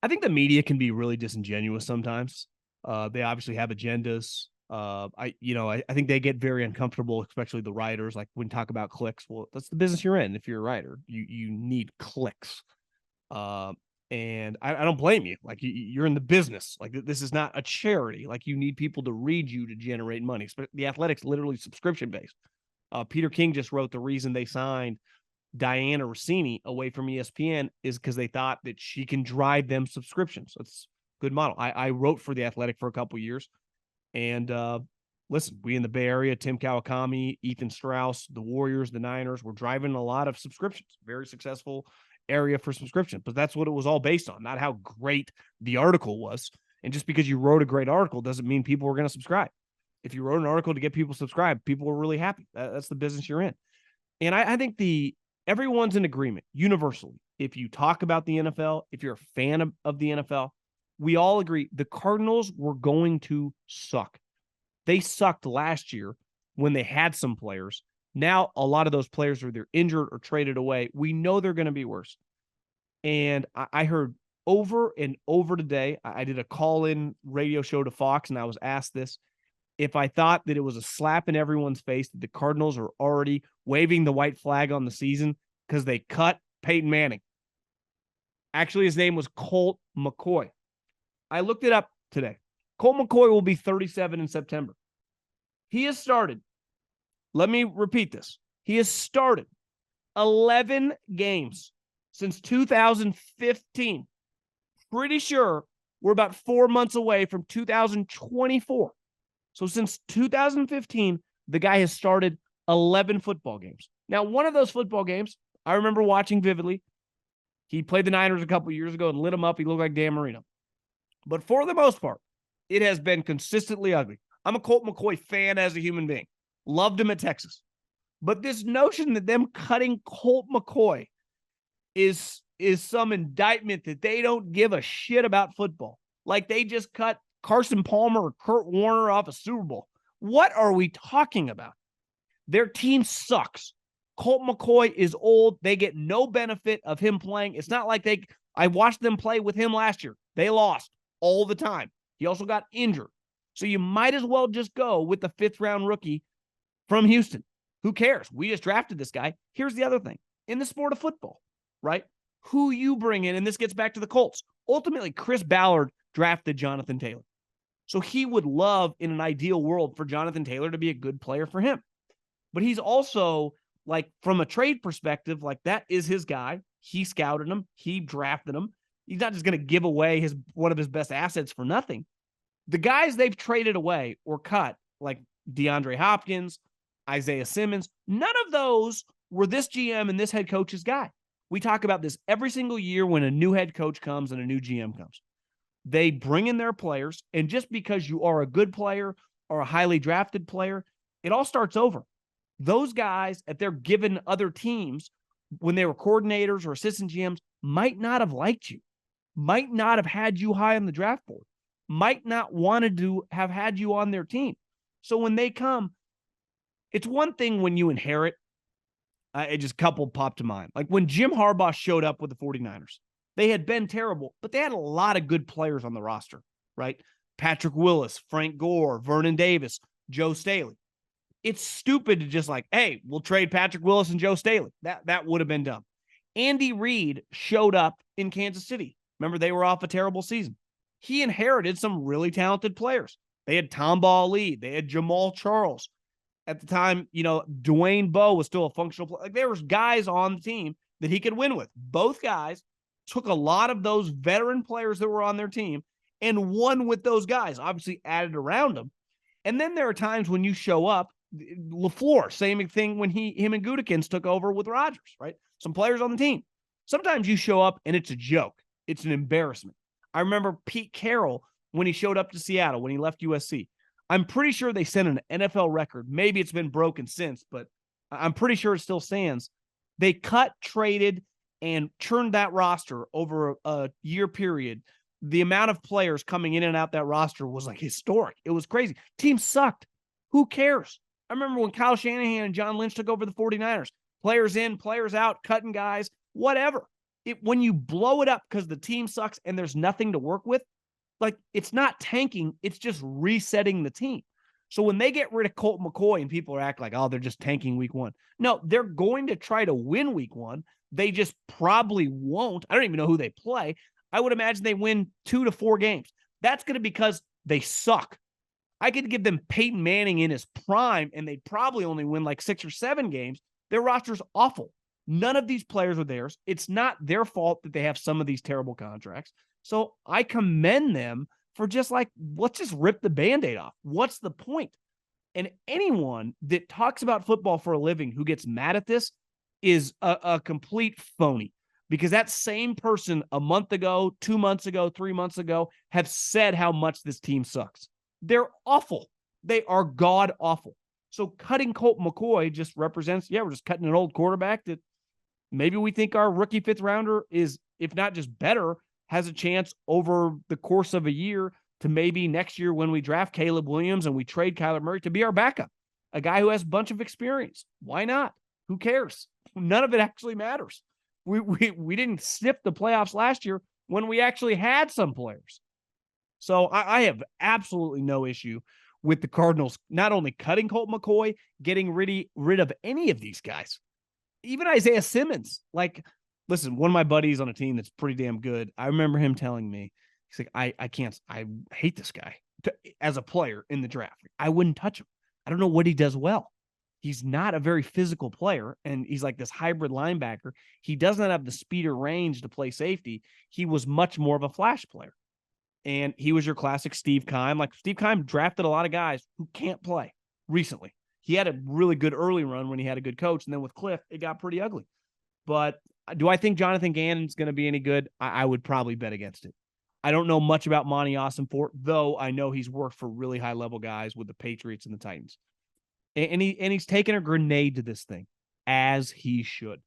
I think the media can be really disingenuous sometimes. They obviously have agendas. I think they get very uncomfortable, especially the writers. Like when talk about clicks, well, that's the business you're in. If you're a writer, you need clicks. Uh, and I don't blame you. Like you're in the business. Like this is not a charity. Like you need people to read you to generate money. The Athletic's literally subscription based. Peter King just wrote the reason they signed Diana Rossini away from ESPN is because they thought that she can drive them subscriptions. That's a good model. I wrote for The Athletic for a couple of years. And listen, we in the Bay Area, Tim Kawakami, Ethan Strauss, the Warriors, the Niners, we're driving a lot of subscriptions. Very successful area for subscription. But that's what it was all based on, not how great the article was. And just because you wrote a great article doesn't mean people were going to subscribe. If you wrote an article to get people subscribed, people were really happy. That's the business you're in. And I think everyone's in agreement universally. If you talk about the NFL, if you're a fan of the NFL, we all agree the Cardinals were going to suck. They sucked last year when they had some players. Now, a lot of those players are either injured or traded away. We know they're going to be worse. And I heard over and over today, I did a call-in radio show to Fox, and I was asked this. If I thought that it was a slap in everyone's face that the Cardinals are already waving the white flag on the season because they cut Peyton Manning. Actually, his name was Colt McCoy. I looked it up today. Colt McCoy will be 37 in September. He has started, let me repeat this. He has started 11 games since 2015. Pretty sure we're about 4 months away from 2024. So since 2015, the guy has started 11 football games. Now, one of those football games, I remember watching vividly. He played the Niners a couple years ago and lit him up. He looked like Dan Marino. But for the most part, it has been consistently ugly. I'm a Colt McCoy fan as a human being. Loved him at Texas. But this notion that them cutting Colt McCoy is some indictment that they don't give a shit about football. Like they just cut Carson Palmer or Kurt Warner off a Super Bowl. What are we talking about? Their team sucks. Colt McCoy is old. They get no benefit of him playing. It's not like I watched them play with him last year. They lost all the time. He also got injured. So you might as well just go with the 5th-round rookie from Houston. Who cares? We just drafted this guy. Here's the other thing. In the sport of football, right? Who you bring in, and this gets back to the Colts. Ultimately, Chris Ballard drafted Jonathan Taylor. So he would love, in an ideal world, for Jonathan Taylor to be a good player for him. But he's also, like, from a trade perspective, like, that is his guy. He scouted him. He drafted him. He's not just going to give away one of his best assets for nothing. The guys they've traded away or cut, like DeAndre Hopkins, Isaiah Simmons, none of those were this GM and this head coach's guy. We talk about this every single year when a new head coach comes and a new GM comes. They bring in their players, and just because you are a good player or a highly drafted player, it all starts over. Those guys at their given other teams, when they were coordinators or assistant GMs, might not have liked you, might not have had you high on the draft board, might not wanted to have had you on their team. So when they come, it's one thing when you inherit. It just a couple popped to mind. Like when Jim Harbaugh showed up with the 49ers. They had been terrible, but they had a lot of good players on the roster, right? Patrick Willis, Frank Gore, Vernon Davis, Joe Staley. It's stupid to just like, hey, we'll trade Patrick Willis and Joe Staley. That would have been dumb. Andy Reid showed up in Kansas City. Remember, they were off a terrible season. He inherited some really talented players. They had Tom Ali. They had Jamal Charles. At the time, Dwayne Bowe was still a functional player. Like, there was guys on the team that he could win with. Both guys took a lot of those veteran players that were on their team and won with those guys, obviously added around them. And then there are times when you show up, LaFleur, same thing when him and Gutekunst took over with Rodgers, right? Some players on the team. Sometimes you show up and it's a joke. It's an embarrassment. I remember Pete Carroll when he showed up to Seattle, when he left USC. I'm pretty sure they sent an NFL record. Maybe it's been broken since, but I'm pretty sure it still stands. They cut, traded, and churned that roster over a year period. The amount of players coming in and out that roster was like historic. It was crazy. Team sucked. Who cares? I remember when Kyle Shanahan and John Lynch took over the 49ers. Players in, players out, cutting guys, whatever. when you blow it up because the team sucks and there's nothing to work with, like, it's not tanking, it's just resetting the team. So when they get rid of Colt McCoy and people are acting like, oh, they're just tanking week one. No, they're going to try to win week one. They just probably won't. I don't even know who they play. I would imagine they win 2 to 4 games. That's going to be because they suck. I could give them Peyton Manning in his prime, and they'd probably only win like 6 or 7 games. Their roster's awful. None of these players are theirs. It's not their fault that they have some of these terrible contracts. So I commend them for just like, let's just rip the Band-Aid off. What's the point? And anyone that talks about football for a living who gets mad at this is a complete phony, because that same person a month ago, 2 months ago, 3 months ago have said how much this team sucks. They're awful. They are god awful. So cutting Colt McCoy just represents, yeah, we're just cutting an old quarterback that maybe we think our rookie 5th rounder is, if not just better, has a chance over the course of a year to maybe next year when we draft Caleb Williams and we trade Kyler Murray to be our backup, a guy who has a bunch of experience. Why not? Who cares? None of it actually matters. We didn't sniff the playoffs last year when we actually had some players. So I have absolutely no issue with the Cardinals not only cutting Colt McCoy, getting rid of any of these guys. Even Isaiah Simmons. Like, listen, one of my buddies on a team that's pretty damn good, I remember him telling me, he's like, I hate this guy as a player in the draft. I wouldn't touch him. I don't know what he does well. He's not a very physical player, and he's like this hybrid linebacker. He does not have the speed or range to play safety. He was much more of a flash player. And he was your classic Steve Keim. Like, Steve Keim drafted a lot of guys who can't play recently. He had a really good early run when he had a good coach, and then with Cliff, it got pretty ugly. But do I think Jonathan Gannon's going to be any good? I would probably bet against it. I don't know much about Monty Ossenfort, though I know he's worked for really high-level guys with the Patriots and the Titans. And he's taken a grenade to this thing, as he should.